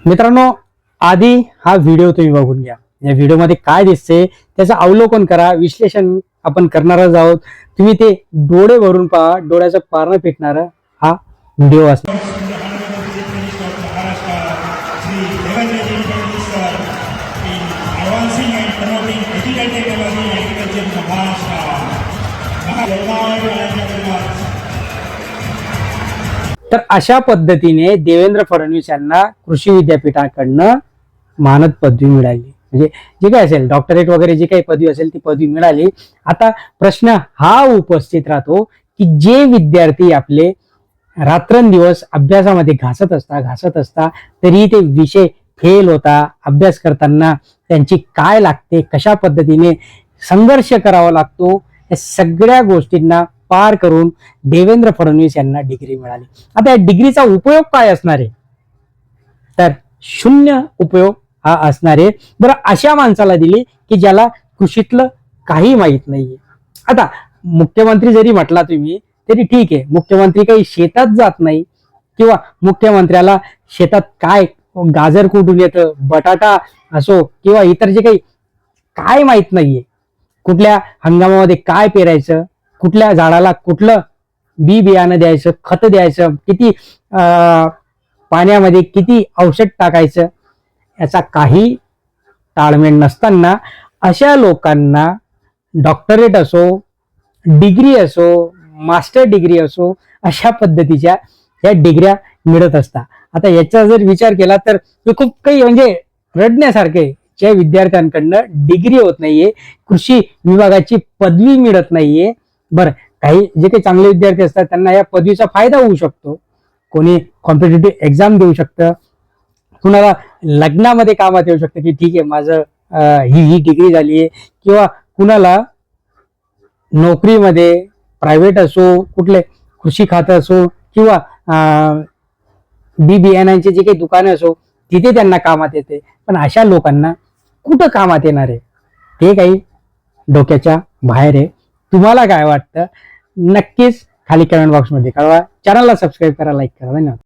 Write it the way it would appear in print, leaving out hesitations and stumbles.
मित्रांनो, आधी हा व्हिडिओ तुम्ही बघून घ्या. या व्हिडिओमध्ये काय दिसते त्याचं अवलोकन करा, विश्लेषण आपण करणारच आहोत. तुम्ही ते डोळे भरून पहा, डोळ्याचं पारणं पेटणारा हा व्हिडिओ असणार. तर अशा पद्धतीने देवेंद्र फडणवीस यांना कृषी विद्यापीठाकडनं मानद पदवी मिळाली. म्हणजे जे काही असेल डॉक्टरेट वगैरे जे काही पदवी असेल ती पदवी मिळाली. आता प्रश्न हा उपस्थित राहतो की जे विद्यार्थी आपले रात्रंदिवस अभ्यासामध्ये घासत असता तरी ते विषय फेल होता, अभ्यास करताना त्यांची काय लागते, कशा पद्धतीने संघर्ष करावा लागतो, या सगळ्या गोष्टींना पार करून देवेंद्र फडणवीस यांना डिग्री मिळाली. आता या डिग्रीचा उपयोग काय असणार आहे? तर शून्य उपयोग हा असणार आहे. बरं, अशा माणसाला दिली की ज्याला कृषीतलं काही माहित नाहीये. आता मुख्यमंत्री जरी म्हटला तुम्ही तरी ठीक आहे, मुख्यमंत्री काही शेतात जात नाही किंवा मुख्यमंत्र्याला शेतात काय गाजर कुठून येतं, बटाटा असो किंवा इतर जे काही काय माहित नाहीये, कुठल्या हंगामामध्ये काय पेरायचं, कुठल्या झाडाला कुठलं बी बियाणं द्यायचं, खत द्यायचं, किती पाण्यामध्ये किती औषध टाकायचं, याचा काही ताळमेळ नसताना अशा लोकांना डॉक्टरेट असो, डिग्री असो, मास्टर डिग्री असो, अशा पद्धतीच्या या डिग्र्या मिळत असतात. आता याचा जर विचार केला तर खूप काही म्हणजे रडण्यासारखे, ज्या विद्यार्थ्यांकडनं डिग्री होत नाहीये, कृषी विभागाची पदवी मिळत नाहीये. बरं, काही जे काही चांगले विद्यार्थी असतात त्यांना या पदवीचा फायदा होऊ शकतो. कोणी कॉम्पिटेटिव्ह एक्झाम देऊ शकतं, कुणाला लग्नामध्ये कामात येऊ शकतं की ठीक आहे माझं ही डिग्री झाली आहे, किंवा कुणाला नोकरीमध्ये प्रायव्हेट असो, कुठले कृषी खातं असो किंवा बी बियाणांचे जे काही दुकानं असो तिथे त्यांना कामात येते. पण अशा लोकांना कुठं कामात येणार आहे ते काही डोक्याच्या बाहेर आहे. तुम्हाला काय वाटतं नक्कीच खाली कमेंट बॉक्समध्ये कळवा. चॅनलला सबस्क्राईब करा, लाईक करा. धन्यवाद.